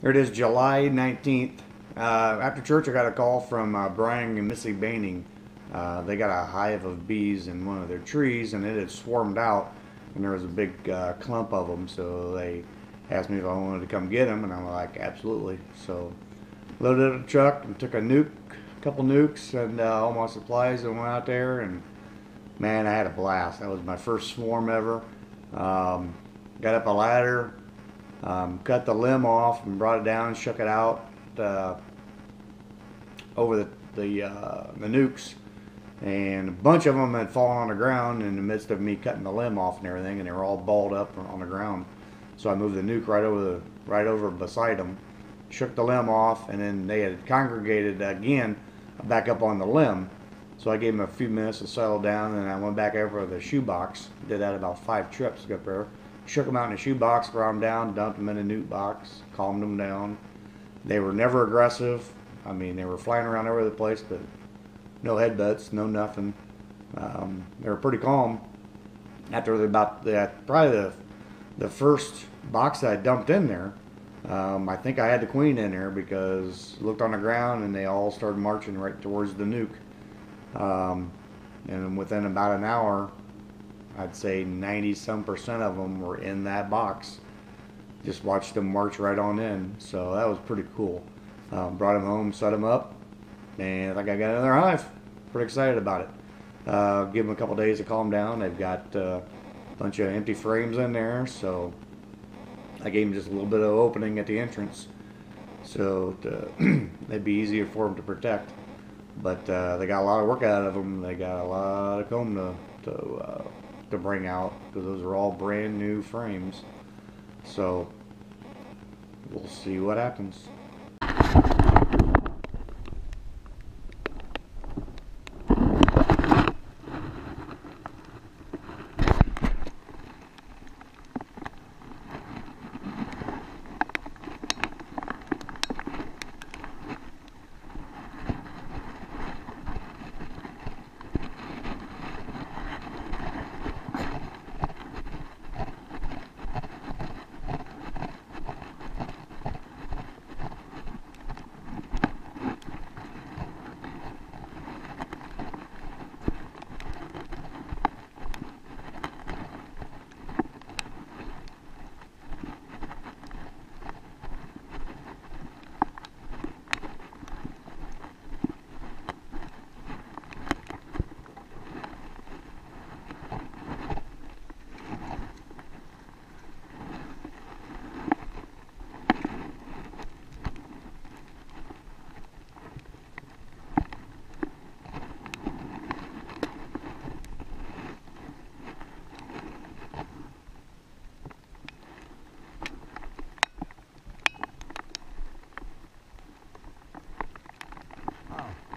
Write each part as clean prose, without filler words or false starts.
There it is, July 19th. After church, I got a call from Brian and Missy Behning. They got a hive of bees in one of their trees, and it had swarmed out, and there was a big clump of them. So they asked me if I wanted to come get them, and I'm like, absolutely. So loaded up the truck and took a couple nukes, and all my supplies, and went out there. And man, I had a blast. That was my first swarm ever. Got up a ladder. Cut the limb off and brought it down, shook it out over the nukes, and a bunch of them had fallen on the ground in the midst of me cutting the limb off and everything, and they were all balled up on the ground. So I moved the nuke right over beside them, shook the limb off, and then they had congregated again back up on the limb. So I gave them a few minutes to settle down, and I went back over the shoebox. Did that about 5 trips up there. Shook them out in a shoebox, brought them down, dumped them in a nuke box, calmed them down. They were never aggressive. I mean, they were flying around over the place, but no headbutts, no nothing. They were pretty calm. After probably the first box that I dumped in there, I think I had the queen in there because I looked on the ground and they all started marching right towards the nuke. And within about an hour, I'd say 90-some% of them were in that box. Just watched them march right on in. So that was pretty cool. Brought them home, set them up, and I think I got another hive. Pretty excited about it. Give them a couple days to calm down. They've got a bunch of empty frames in there, so I gave them just a little bit of opening at the entrance, so it'd be easier for them to protect. But they got a lot of work out of them. They got a lot of comb to bring out, because those are all brand new frames. So we'll see what happens.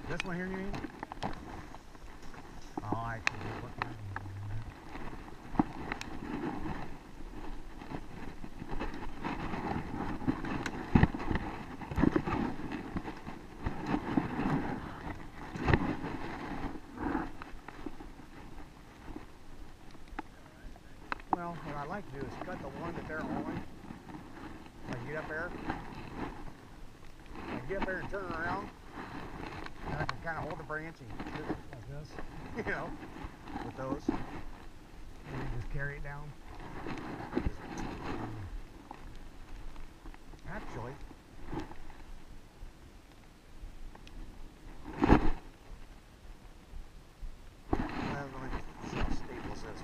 This one here, you mean? Oh, I see. Well, what I like to do is cut the one that they're on. Like get up there. Like get up there and turn around. And I can kind of hold the branch and do it like this, you know, with those. And then just carry it down. Actually, let me see how stable this is.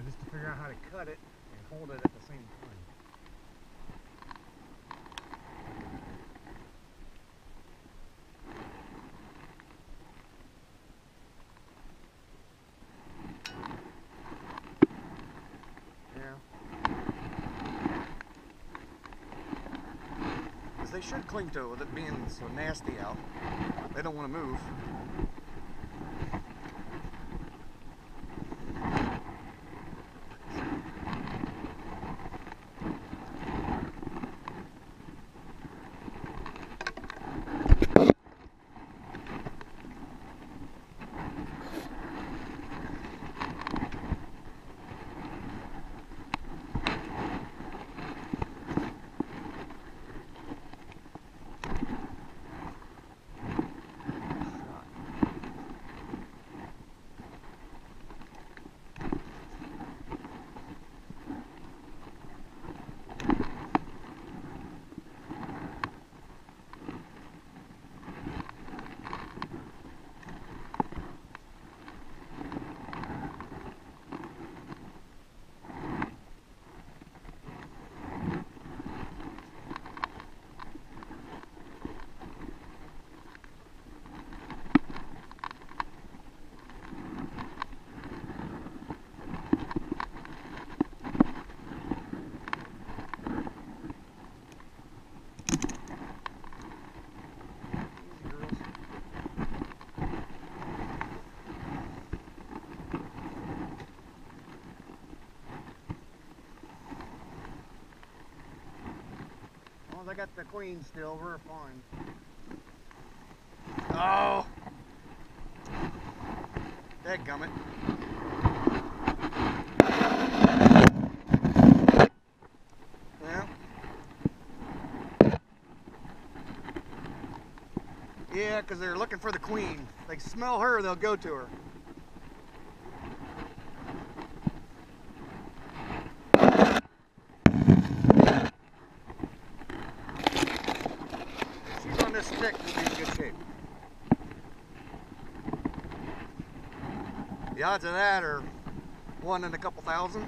Just to figure out how to cut it and hold it at the same time. they should cling to it with it being so nasty out. They don't want to move. I got the queen still, we're fine. Oh! Dadgummit. Yeah. Yeah, because they're looking for the queen. They smell her, they'll go to her. This stick will be in good shape. The odds of that are 1 in a couple thousand.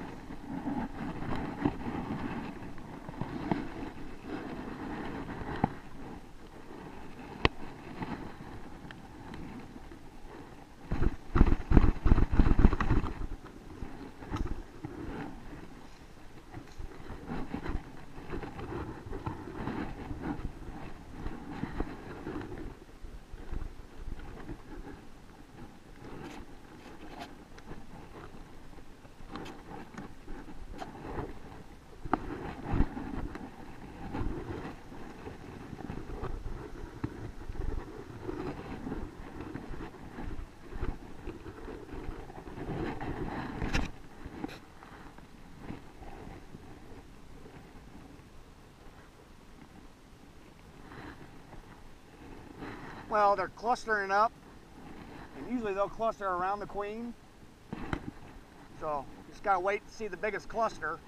Well, they're clustering up, and usually they'll cluster around the queen. So just gotta wait to see the biggest cluster.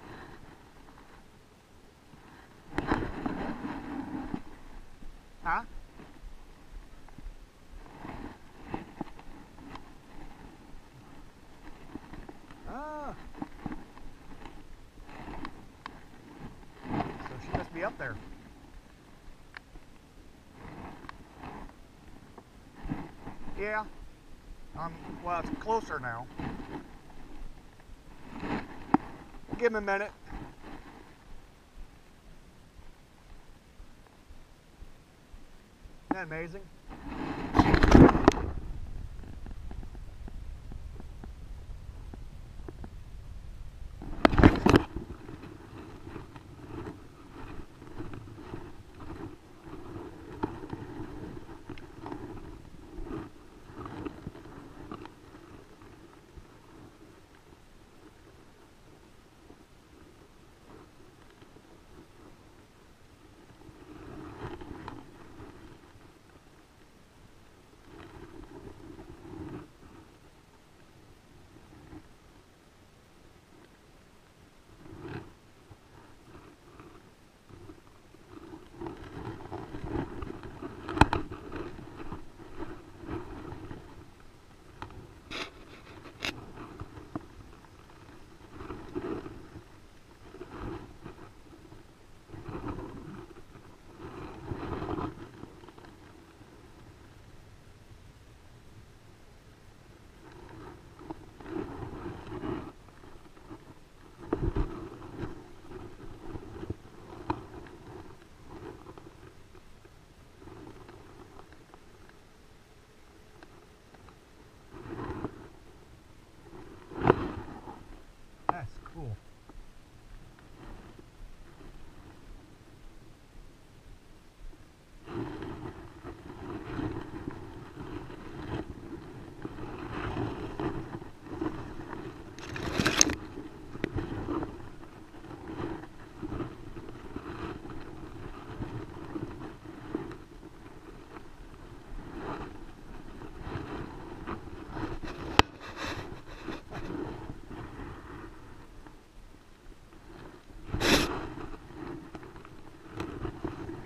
Huh? Ah. So she must be up there. Yeah. Well, it's closer now. Give him a minute. Isn't that amazing?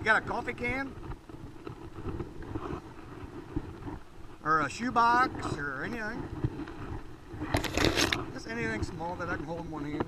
got a coffee can? Or a shoebox or anything? Just anything small that I can hold in one hand.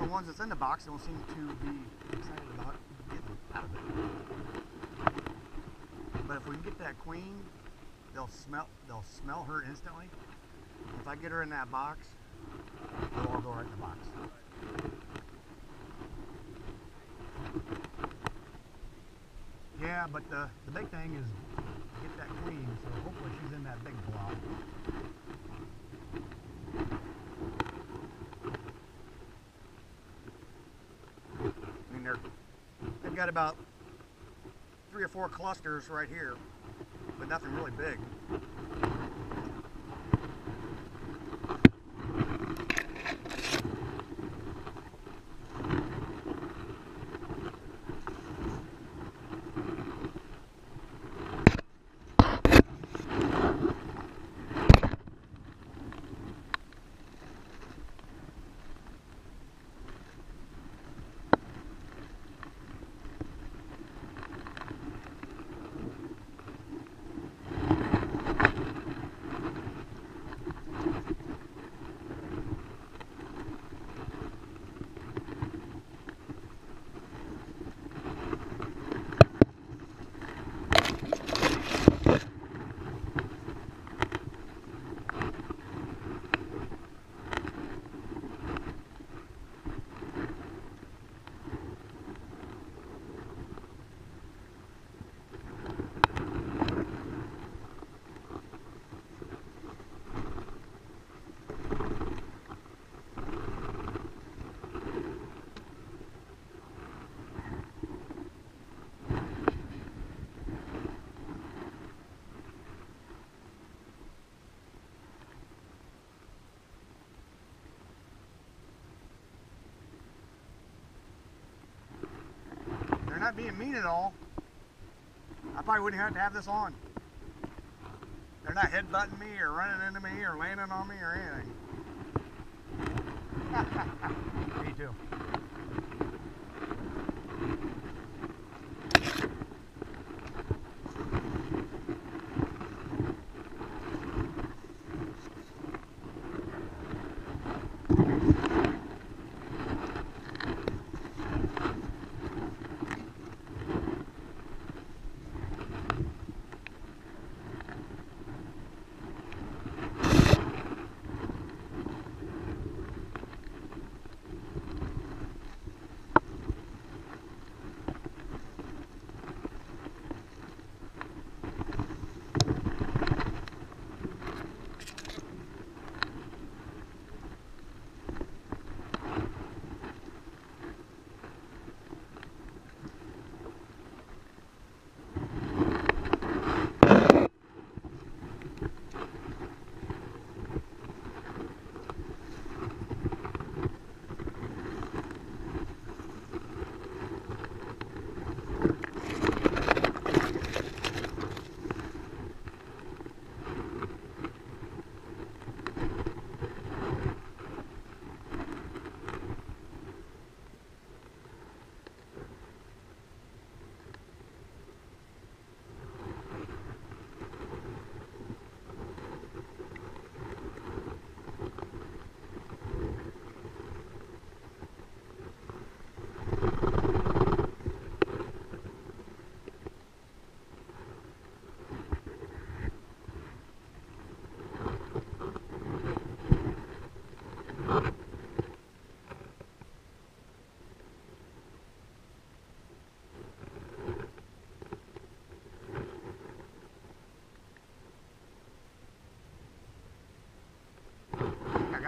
The ones that's in the box don't seem to be excited about getting out of it. But if we can get that queen, they'll smell her instantly. If I get her in that box, they'll all go right in the box. Yeah, but the big thing is get that queen, so hopefully she's in that big blob. They've got about 3 or 4 clusters right here, but nothing really big. They're not being mean at all. I probably wouldn't have to have this on. They're not headbutting me or running into me or landing on me or anything. Me too.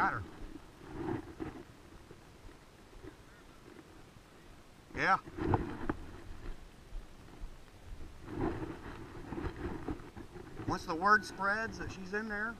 got her. Yeah. Once the word spreads that she's in there.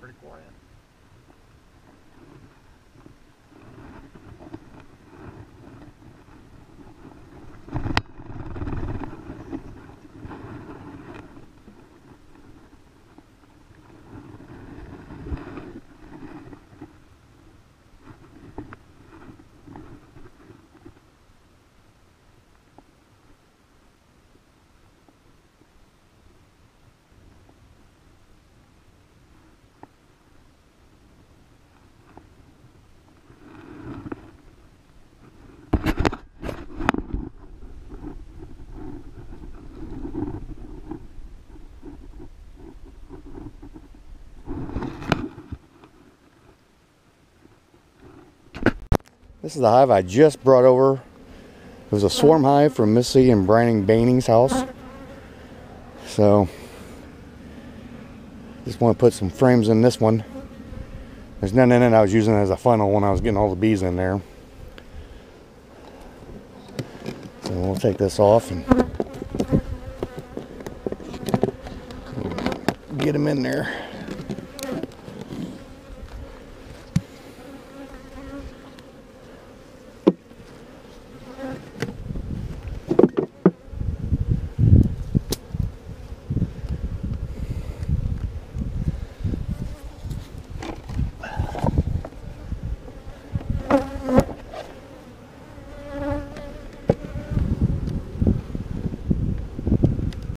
Pretty quiet. This is the hive I just brought over. It was a swarm hive from Missy and Behning's house. So, just want to put some frames in this one. There's none in it. I was using it as a funnel when I was getting all the bees in there. So we'll take this off and get them in there.